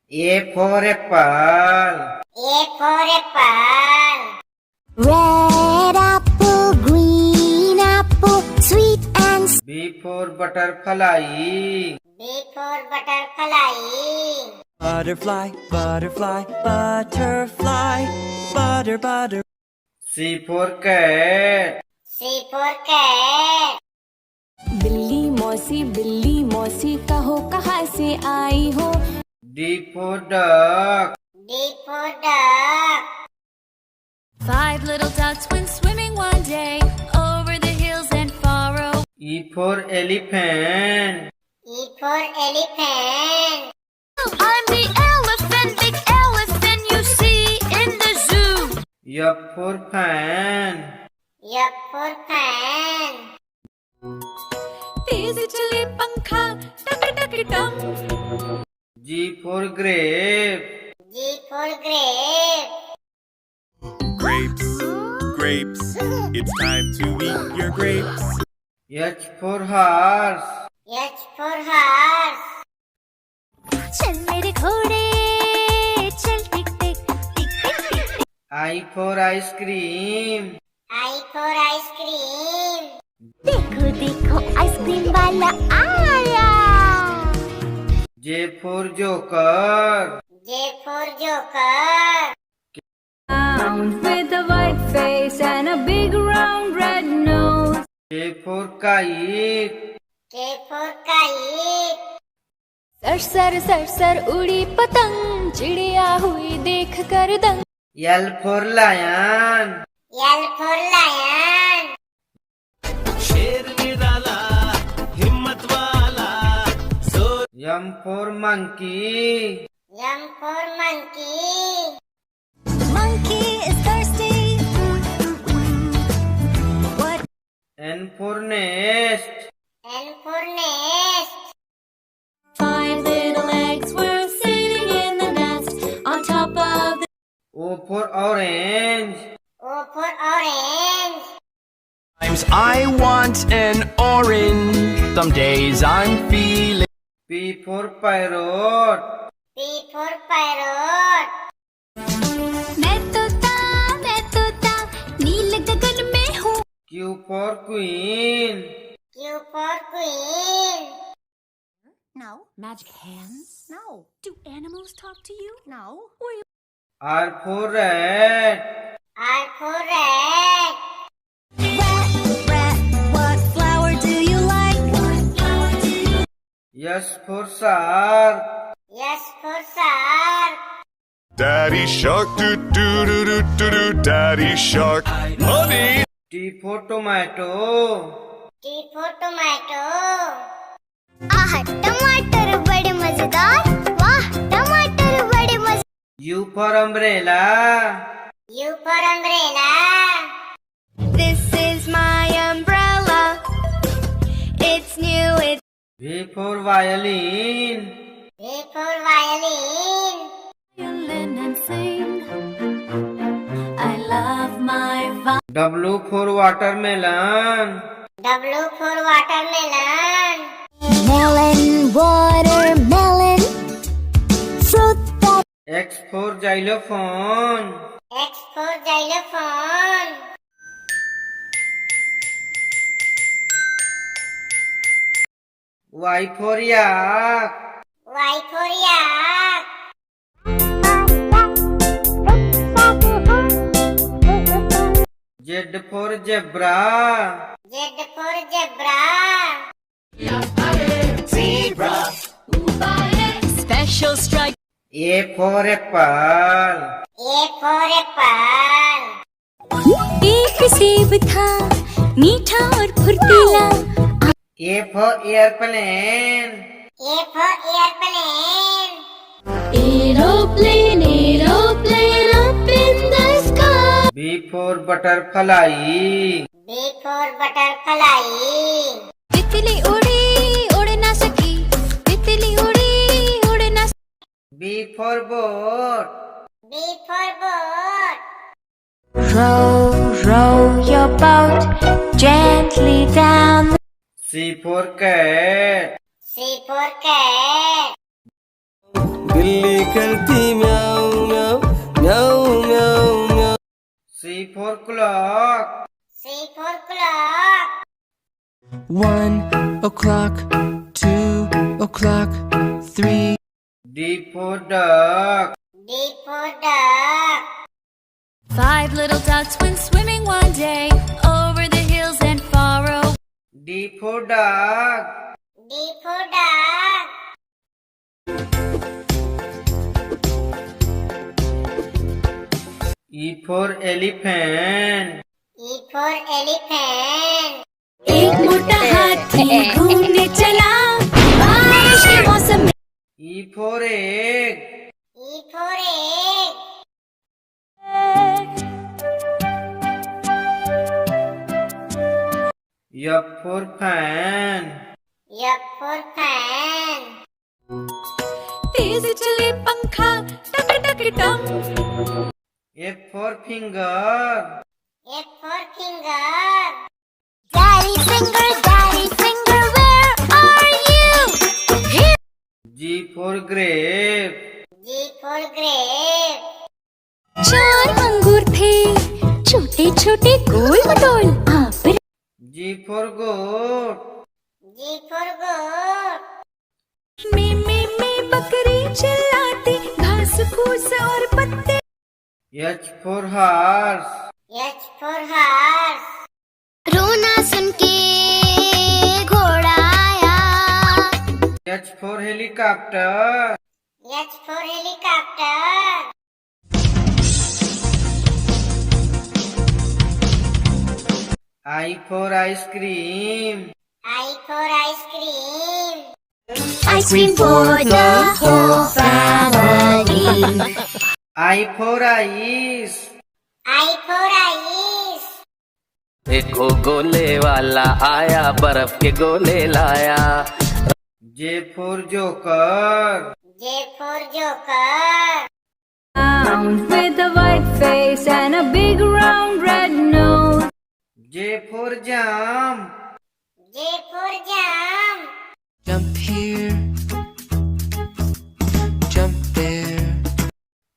A for apple. A for apple. Red apple, green apple, sweet and B for butterfly. B for butterfly. Butterfly, butterfly, butterfly, butter. C for cat. C for cat. बिल्ली मौसी कहो कहाँ से आई हो। D for duck. D for duck. 5 little ducks went swimming one day over the hills and far away. E for elephant. E for elephant. I'm the elephant, big elephant you see in the zoo. F for fan. F for fan. तेज चले पंखा टक टक टम. G for grape. G for grape. Grapes, grapes, it's time to eat your grapes. H for horse. H for horse. चल मेरे घोड़े चल टिक टिक टिक टिक टिक. I for ice cream. I for ice cream. देखो देखो आइसक्रीम वाला आया। J for joker. J for joker. With a white face and a big round red nose. K for kite. K for kite. Sir sir sir उड़ी पतंग चिड़िया हुई देख कर दंग. L for lion. L for lion. शेर निराला, हिम्मत वाला, जोर. M for monkey. M for monkey. Monkey is thirsty. What? N for nest. N for nest. 5 little eggs were sitting in the nest on top of the. O for orange. O for orange. Sometimes I want an orange. Some days I'm feeling. P for parrot. P for parrot. मैं तोता नील गगन में हूँ. Q for queen. Q for queen. No. Magic hands? No. Do animals talk to you? No. R for rat. R for rat. Rat, what flower do you like? S for shark. S for shark. Daddy shark, do do do do do do. Daddy shark, honey. T for tomato. T for tomato. आह टमाटर बड़े मजेदार। वाह टमाटर बड़े मजेदार। U for umbrella. U for umbrella. This is my umbrella. It's new, it's. V for violin. V for violin. Violin and sing. I love my W for watermelon. W for watermelon. Melon, watermelon, fruit that X for xylophone. X for xylophone. Y for yak. Y for yak. Z for zebra. Z for zebra. special strike. A for apple. A for apple. एक सेब था मीठा और फुर्तीला. A for airplane. A for airplane. Aeroplane, aeroplane up in the sky. B for butterfly. B for butterfly. तितली उड़ी उड़ ना सकी. तितली उड़ी उड़ ना. B for boat. B for boat. row your boat gently down. C for cat. C for cat. बिल्ली करती म्याऊं म्याऊं म्याऊं म्याऊं म्याऊं। C for clock. C for clock. 1 o'clock, 2 o'clock, 3. D for duck. D for duck. 5 little ducks went swimming one day over the hills and far away. D for dog. D for duck. E for elephant. E for elephant. एक मोटा हाथी घूमने चला बारिश के मौसम में। E for egg. E for egg. F for fan. F for fan. तेज चले पंखा टक टक टम। F for finger. F for finger. Daddy finger, where are you? Here. G for grape. G for grape. 4 अंगूर थे छोटे छोटे गोल मटोल। आप G for goat. G for goat. में बकरी चिल्लाती घास फूस और पत्ते। H for horse. H for horse. रोना सुन के घोड़ा आया। H for helicopter. H for helicopter. I for ice cream. I for ice cream. Ice cream for the whole family. I for ice. I for ice. एक गोले वाला आया बर्फ के गोले लाया। J for joker. J for joker. With a white face and a big round red nose. J for jump. J for jump. Jump here, jump there.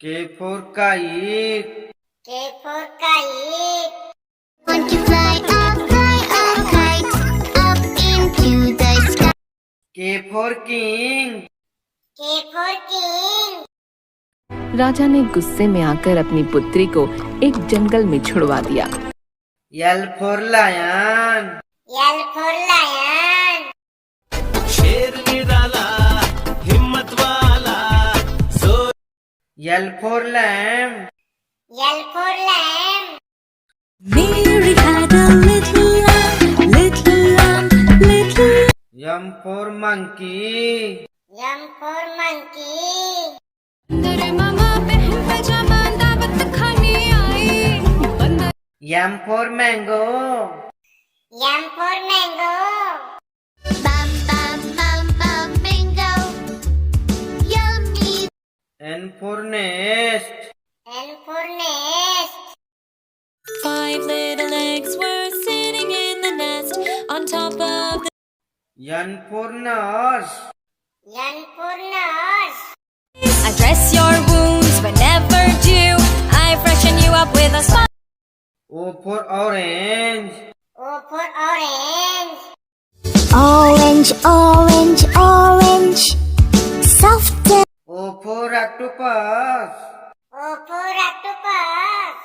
K for kite. K for kite. Want to fly a kite up into the sky. K for king. K for king. राजा ने गुस्से में आकर अपनी पुत्री को एक जंगल में छुड़वा दिया। L for lion. L for lion. शेर निराला हिम्मत वाला सो। L for lamb. L for lamb. Mary had a little lamb, little lamb, little. M for monkey. M for monkey. मेरे मामा बहन पैजामा दावत खाने आई। M for mango. M for mango. Bam bam bam bam bingo. Yummy. N for nest. N for nest. 5 little eggs were sitting in the nest on top of the. N for nurse. N for nurse. I dress your wounds whenever due. I freshen you up with a sponge. O for orange. O for orange. Orange, orange, orange. Soft. O for octopus. O for octopus.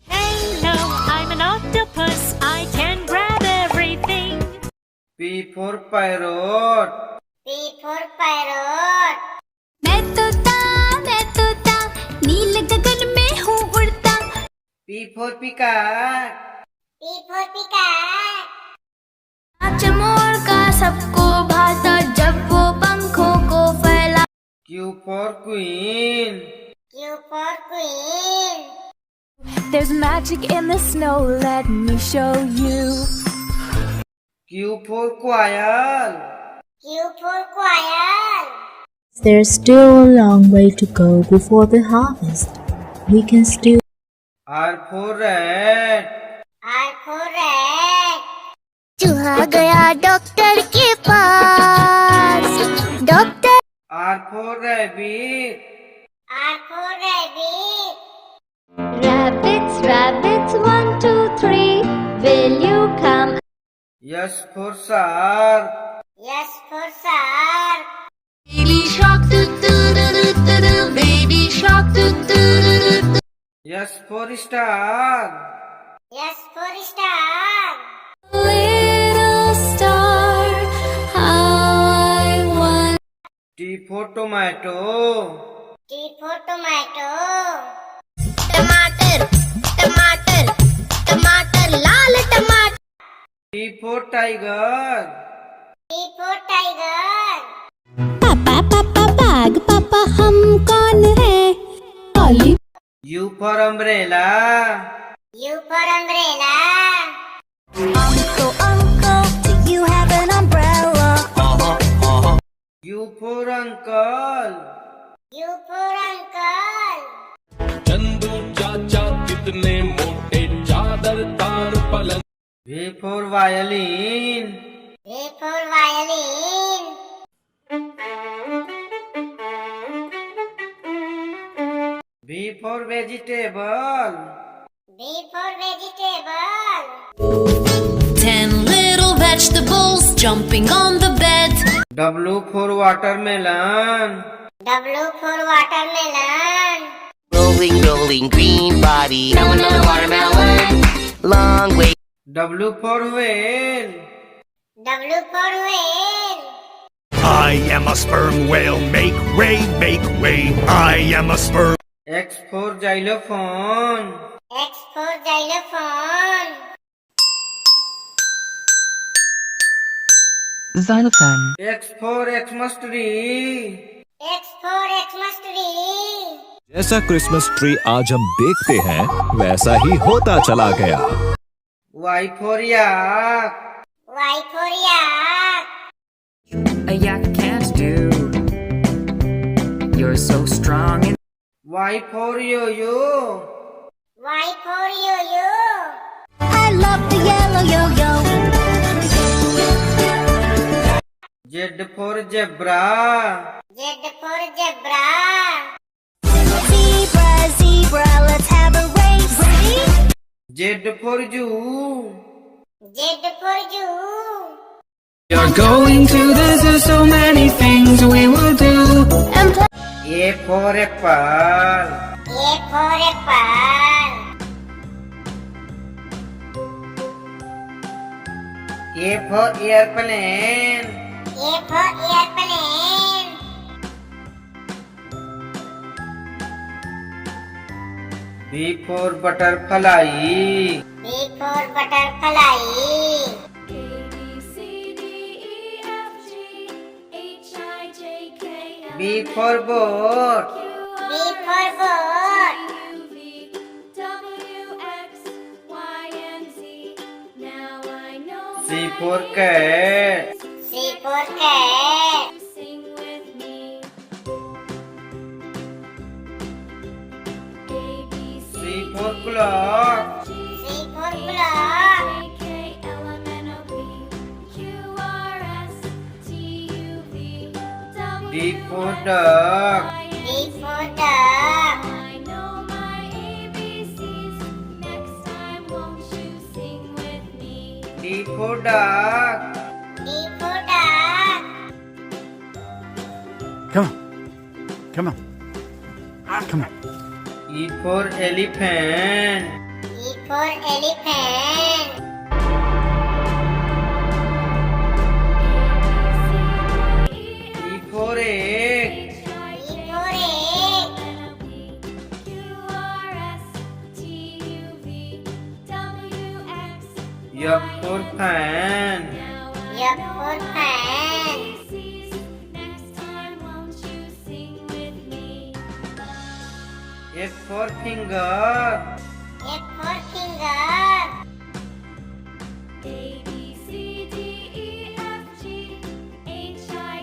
Hello, I'm an octopus. I can grab everything. P for parrot. P for parrot. मैं तोता नील गगन में हूँ उड़ता। P for peacock. P for peacock. नाच मोर का सबको भाता जब वो पंखों को फैला। Q for queen. Q for queen. There's magic in the snow, let me show you. Q for quail. Q for quail. There's still a long way to go before the harvest. We can still. R for rat. R for rat. चूहा गया doctor के पास। Doctor R for rabbit. 3. Will you come? S for shark. S for shark. Baby shark, do do do do do do. Baby shark, do do do do do. S for star. S for star. Little star, how I want. T for tomato. T for tomato. टमाटर टमाटर टमाटर लाल टमाटर. T for tiger. T for tiger. पापा पापा बाग पापा हम कौन है? Ollie. U for umbrella. U for umbrella. Uncle, do you have an umbrella? U for uncle. U for uncle. V for violin. V for violin. V for vegetable. V for vegetable. 10 little vegetables jumping on the bed. W for watermelon. W for watermelon. Rolling, rolling, green body. Watermelon. Long way. W for whale. W for whale. I am a sperm whale. Make way, make way. I am a sperm. X for xylophone. X for xylophone. Xylophone. X for Xmas tree. X for Xmas tree. जैसा Christmas tree आज हम देखते हैं वैसा ही होता चला गया. Y for yak. Y for yak. A yak can't do. You're so strong and Y for yo-yo. Y for yo-yo. I love the yellow yo-yo. Z for zebra. Z for zebra. Zebra, zebra, let's have a race. Ready? Z for zoo. Z for zoo. you're going to the zoo. So many things we will do. A for apple. A for apple. A for airplane. A for airplane. B for butterfly. B for butterfly. B for boat. B for boat. C for cat. C for cat. C for clock. C for clock. D for duck. D for duck. D for duck. D for duck. Come on. Come on. Come on. E for elephant. E for elephant. E for egg. E for egg. F for fan. F for fan. F for finger. F for finger.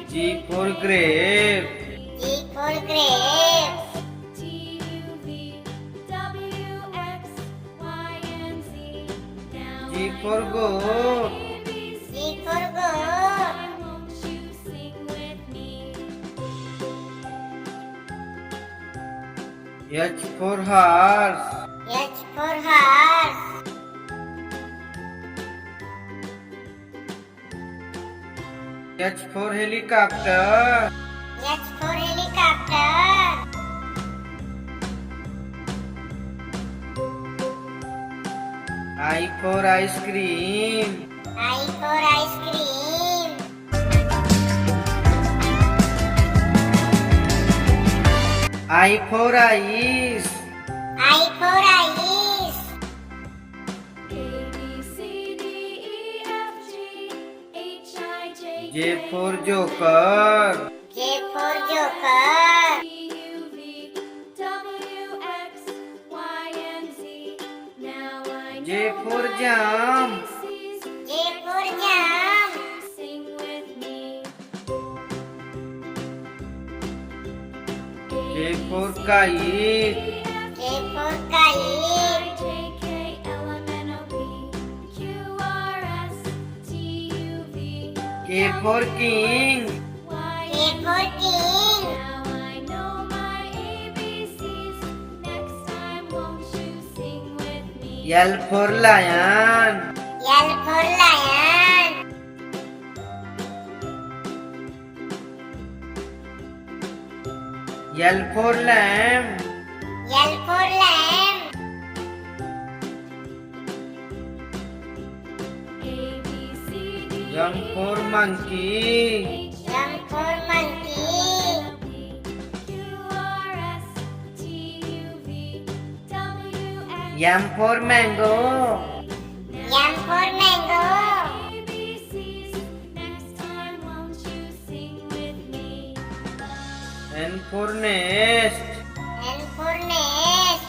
G for grape. G for grape. G for goat. G for goat. H for horse. H for horse. H for helicopter. H for helicopter. I for ice cream. I for ice cream. I for ice. I for ice. J for joker. J for joker. J for jump. J for jump. K for kite. K for kite. K for king. K for king. L for lion. L for lion. L for lamb. L for lamb. M for monkey. M for monkey. M for mango. M for mango. N for nest. N for nest.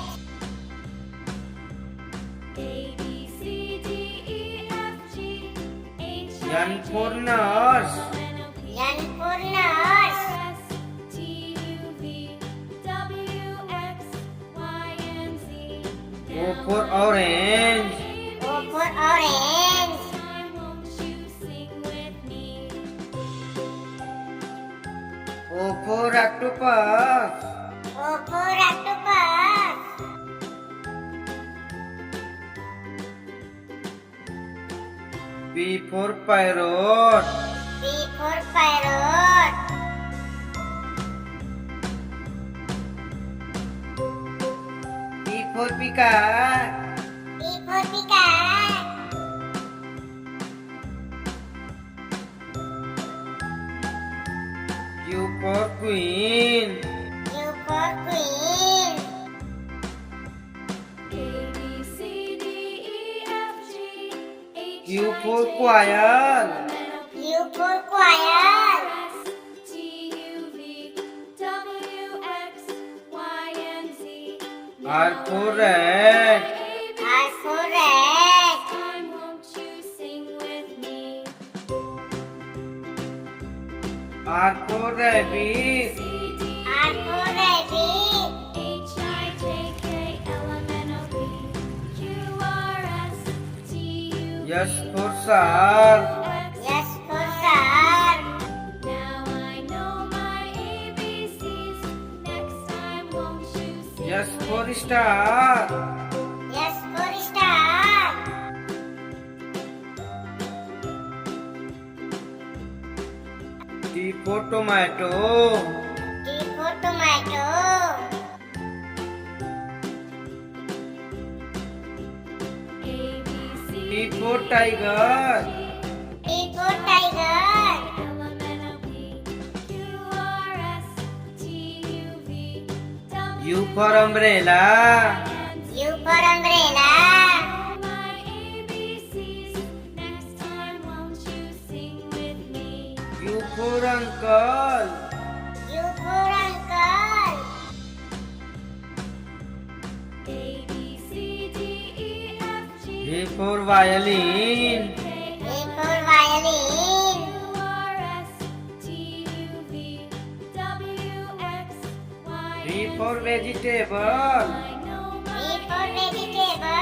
N for nurse. N for nurse. O for orange. O for orange. O for octopus. O for octopus. P for parrot. P for parrot. P for peacock. P for peacock. Q for queen. Q for queen. Q for quail. Q for quail. R for rat. R for rat. R for rabbit. R for rabbit. S for shark. S for shark. S for star. S for star. T for tomato. T for tomato. T for tiger. T for tiger. U for umbrella. U for umbrella. U for uncle. U for uncle. V for violin. V for violin. V for vegetable. V for vegetable.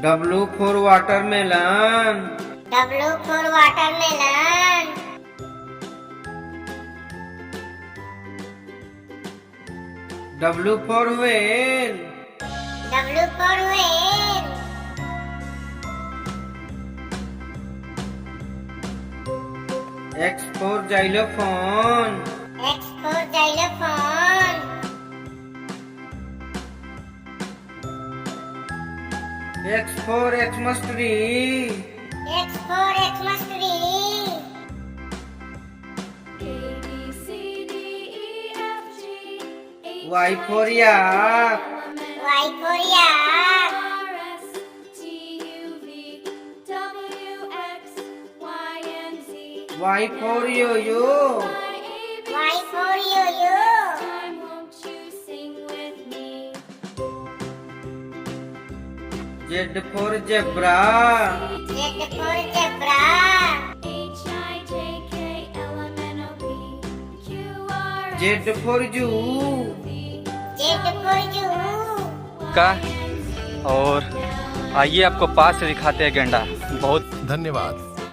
W for watermelon. W for watermelon. W for whale. W for whale. X for xylophone. X for xylophone. X for Xmas tree. X for Xmas tree. Y for yak. Y for yak. Y for yo-yo. Y for yo-yo. Z for zebra. Z for zebra. Z for zoo. Z for zoo. का और आइए आपको पास से दिखाते हैं गेंडा। बहुत धन्यवाद।